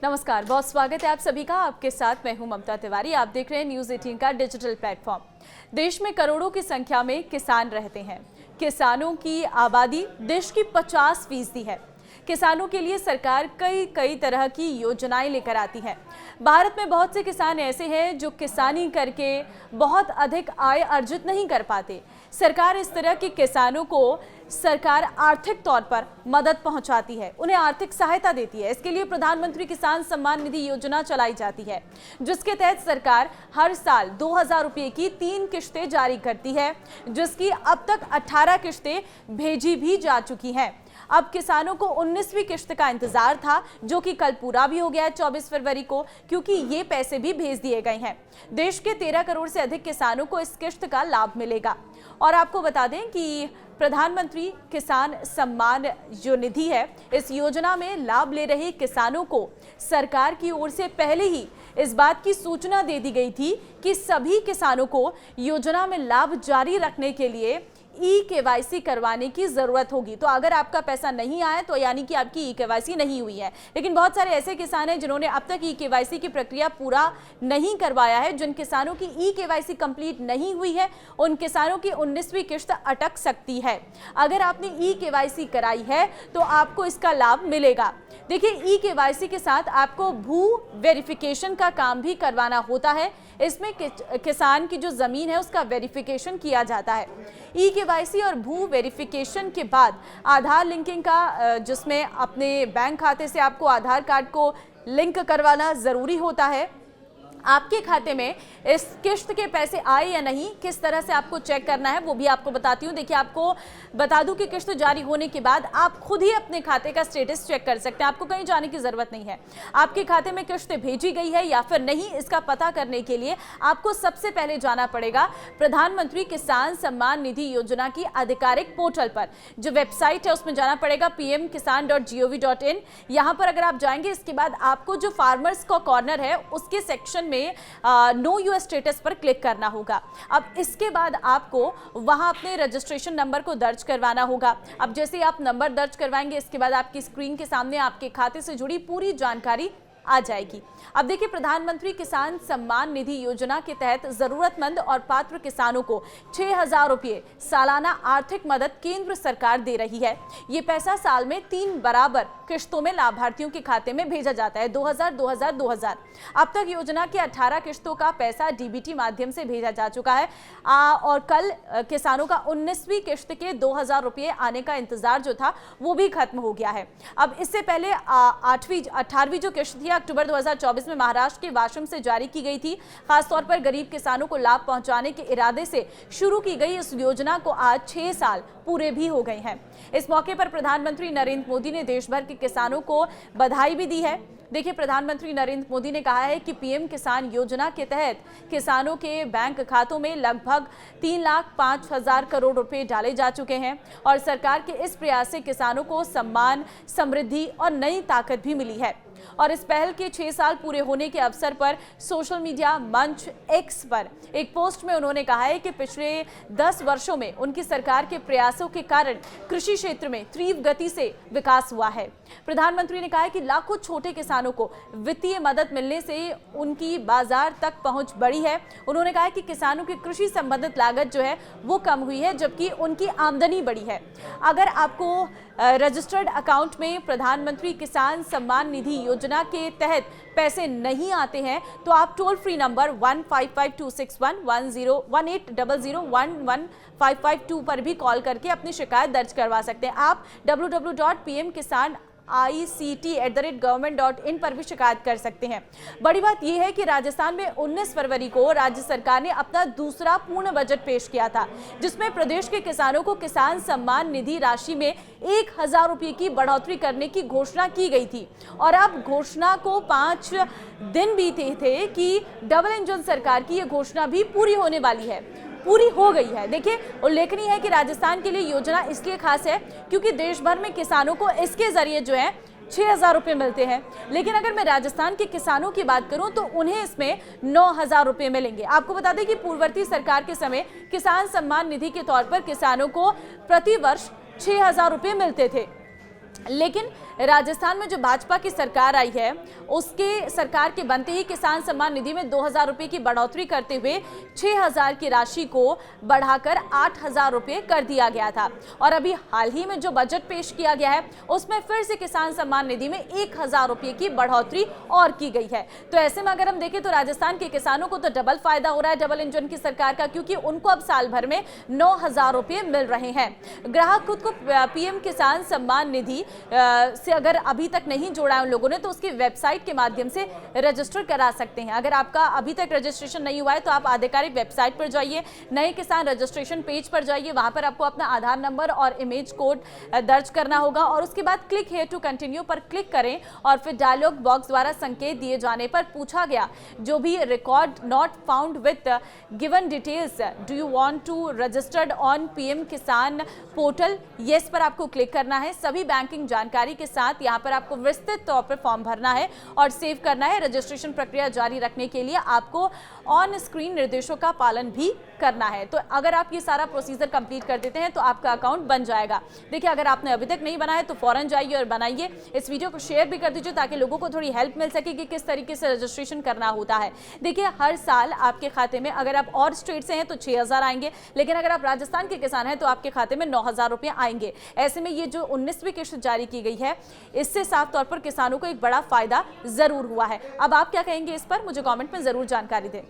नमस्कार, बहुत स्वागत है आप सभी का। आपके साथ मैं हूं ममता तिवारी। आप देख रहे हैं न्यूज़ 18 का डिजिटल प्लेटफॉर्म। देश में करोड़ों की संख्या में किसान रहते हैं। किसानों की आबादी देश की 50% है। किसानों के लिए सरकार कई तरह की योजनाएं लेकर आती है। भारत में बहुत से किसान ऐसे हैं जो किसानी करके बहुत अधिक आय अर्जित नहीं कर पाते। सरकार इस तरह के किसानों को सरकार आर्थिक तौर पर मदद पहुंचाती है, उन्हें आर्थिक सहायता देती है। इसके लिए प्रधानमंत्री किसान सम्मान निधि योजना चलाई जाती है, जिसके तहत सरकार हर साल 2000 रुपये की 3 किश्तें जारी करती है, जिसकी अब तक 18 किश्तें भेजी भी जा चुकी हैं। अब किसानों को 19वीं किश्त का इंतजार था, जो कि कल पूरा भी हो गया है 24 फरवरी को, क्योंकि ये पैसे भी भेज दिए गए हैं। देश के 13 करोड़ से अधिक किसानों को इस किश्त का लाभ मिलेगा। और आपको बता दें कि प्रधानमंत्री किसान सम्मान जो निधि है, इस योजना में लाभ ले रहे किसानों को सरकार की ओर से पहले ही इस बात की सूचना दे दी गई थी कि सभी किसानों को योजना में लाभ जारी रखने के लिए ई-केवाईसी करवाने की जरूरत होगी। तो अगर आपका पैसा नहीं आया तो यानी कि आपकी ई-केवाईसी नहीं हुई है। लेकिन बहुत सारे ऐसे किसान हैं जिन्होंने अब तक ई-केवाईसी की प्रक्रिया पूरा नहीं करवाया है। जिन किसानों की ई-केवाईसी कंप्लीट नहीं हुई है, उन किसानों की 19वीं किश्त अटक सकती है। अगर आपने ई-केवाईसी कराई है तो आपको इसका लाभ मिलेगा। देखिए, ई-केवाईसी के साथ आपको भू वेरिफिकेशन का काम भी करवाना होता है। इसमें किसान की जो जमीन है उसका वेरिफिकेशन किया जाता है। ई-केवाईसी और भू वेरिफिकेशन के बाद आधार लिंकिंग का, जिसमें अपने बैंक खाते से आपको आधार कार्ड को लिंक करवाना जरूरी होता है। आपके खाते में इस किश्त के पैसे आए या नहीं, किस तरह से आपको चेक करना है वो भी आपको बताती हूँ। देखिए, आपको बता दूं कि किश्त जारी होने के बाद आप खुद ही अपने खाते का स्टेटस चेक कर सकते हैं। आपको कहीं जाने की जरूरत नहीं है। आपके खाते में किश्त भेजी गई है या फिर नहीं, इसका पता करने के लिए आपको सबसे पहले जाना पड़ेगा प्रधानमंत्री किसान सम्मान निधि योजना की आधिकारिक पोर्टल पर। जो वेबसाइट है उसमें जाना पड़ेगा pmkisan.gov.in। यहाँ पर अगर आप जाएंगे, इसके बाद आपको जो फार्मर्स का कॉर्नर है उसके सेक्शन में नो यूर स्टेटस पर क्लिक करना होगा। अब इसके बाद आपको वहां अपने रजिस्ट्रेशन नंबर को दर्ज करवाना होगा। अब जैसे आप नंबर दर्ज करवाएंगे, इसके बाद आपकी स्क्रीन के सामने आपके खाते से जुड़ी पूरी जानकारी आ जाएगी। अब देखिए, प्रधानमंत्री किसान सम्मान निधि योजना के तहत जरूरतमंद और पात्र किसानों को 6000 रुपये सालाना आर्थिक मदद केंद्र सरकार दे रही है। ये पैसा साल में 3 बराबर किश्तों में लाभार्थियों के खाते में भेजा जाता है, 2000 2000 2000। अब तक योजना की 18 किश्तों का पैसा डीबीटी माध्यम से भेजा जा चुका है। और कल किसानों का 19वीं किश्त के 2000 रुपये आने का इंतजार जो था वो भी खत्म हो गया है। अब इससे पहले 18वीं जो किश्त थी अक्टूबर 2024 में महाराष्ट्र के वाशिम से जारी की गई थी। खासतौर पर गरीब किसानों को लाभ पहुंचाने के इरादे से शुरू की गई इस योजना को आज 6 साल पूरे भी हो गए हैं। इस मौके पर प्रधानमंत्री नरेंद्र मोदी ने देश भर के किसानों को बधाई भी दी है। देखिए, प्रधानमंत्री नरेंद्र मोदी ने कहा है कि पीएम किसान योजना के तहत किसानों के बैंक खातों में लगभग 3,05,000 करोड़ रुपए डाले जा चुके हैं और सरकार के इस प्रयास से किसानों को सम्मान, समृद्धि और नई ताकत भी मिली है। और इस पहल के 6 साल पूरे होने के अवसर पर सोशल मीडिया मंच एक्स पर एक पोस्ट में उन्होंने कहा है कि पिछले 10 वर्षों में उनकी सरकार के प्रयासों के कारण कृषि क्षेत्र में तीव्र गति से विकास हुआ है। प्रधानमंत्री ने कहा है कि लाखों छोटे किसानों को वित्तीय मदद मिलने से उनकी बाजार तक पहुंच बढ़ी है। उन्होंने कहा है कि किसानों की कृषि संबंधित लागत जो है वो कम हुई है, जबकि उनकी आमदनी बढ़ी है। अगर आपको रजिस्टर्ड अकाउंट में प्रधानमंत्री किसान सम्मान निधि योजना के तहत पैसे नहीं आते हैं तो आप टोल फ्री नंबर 155261 पर भी कॉल करके अपनी शिकायत दर्ज करवा सकते हैं। आप www.pmkisan.ict@government.in पर भी शिकायत कर सकते हैं। बड़ी बात यह है कि राजस्थान में 19 फरवरी को राज्य सरकार ने अपना दूसरा पूर्ण बजट पेश किया था, जिसमें प्रदेश के किसानों को किसान सम्मान निधि राशि में 1000 रुपये की बढ़ोतरी करने की घोषणा की गई थी। और अब घोषणा को 5 दिन बीते थे कि डबल इंजन सरकार की यह घोषणा भी पूरी होने वाली है, पूरी हो गई है। देखिए, उल्लेखनीय है कि राजस्थान के लिए योजना इसलिए खास है क्योंकि देश भर में किसानों को इसके जरिए जो है 6000 रुपये मिलते हैं। लेकिन अगर मैं राजस्थान के किसानों की बात करूं तो उन्हें इसमें 9000 रुपये मिलेंगे। आपको बता दें कि पूर्ववर्ती सरकार के समय किसान सम्मान निधि के तौर पर किसानों को प्रति वर्ष 6000 रुपये मिलते थे। लेकिन राजस्थान में जो भाजपा की सरकार आई है, उसके सरकार के बनते ही किसान सम्मान निधि में 2,000 रुपए की बढ़ोतरी करते हुए 6,000 की राशि को बढ़ाकर 8,000 रुपए कर दिया गया था। और अभी हाल ही में जो बजट पेश किया गया है, उसमें फिर से किसान सम्मान निधि में 1,000 रुपए की बढ़ोतरी और की गई है। तो ऐसे में अगर हम देखें तो राजस्थान के किसानों को तो डबल फायदा हो रहा है डबल इंजन की सरकार का, क्योंकि उनको अब साल भर में 9,000 रुपए मिल रहे हैं। ग्राहक खुद को पीएम किसान सम्मान निधि से अगर अभी तक नहीं जोड़ा है उन लोगों ने, तो उसकी वेबसाइट के माध्यम से रजिस्टर करा सकते हैं। अगर आपका अभी तक रजिस्ट्रेशन नहीं हुआ है तो आप आधिकारिक वेबसाइट पर जाइए, नए किसान रजिस्ट्रेशन पेज पर जाइए, वहां पर आपको अपना आधार नंबर और इमेज कोड दर्ज करना होगा और उसके बाद क्लिक हियर टू कंटिन्यू पर क्लिक करें और फिर डायलॉग बॉक्स द्वारा संकेत दिए जाने पर पूछा गया जो भी record not found with given details, do you want to registered on PM Kisan portal, yes पर आपको क्लिक करना है। सभी बैंकिंग जानकारी के साथ यहाँ पर आपको विस्तृत तौर पर फॉर्म भरना है और सेव करना है। रजिस्ट्रेशन प्रक्रिया जारी रखने के लिए आपको ऑन स्क्रीन निर्देशों का पालन भी करना है। तो अगर आप ये सारा प्रोसीजर कंप्लीट कर देते हैं तो आपका अकाउंट बन जाएगा। देखिए, अगर आपने अभी तक नहीं बनाया तो फौरन जाइए और बनाइए। इस वीडियो को शेयर भी कर दीजिए ताकि लोगों को थोड़ी हेल्प मिल सके कि किस तरीके से रजिस्ट्रेशन करना होता है। देखिए, हर साल आपके खाते में, अगर आप और स्टेट से हैं तो 6,000 आएंगे, लेकिन अगर आप राजस्थान के किसान हैं तो आपके खाते में 9,000 रुपए आएंगे। ऐसे में ये जो 19वीं किश्त जारी की गई है, इससे साफ तौर पर किसानों को एक बड़ा फायदा जरूर हुआ है। अब आप क्या कहेंगे इस पर, मुझे कमेंट में जरूर जानकारी दें।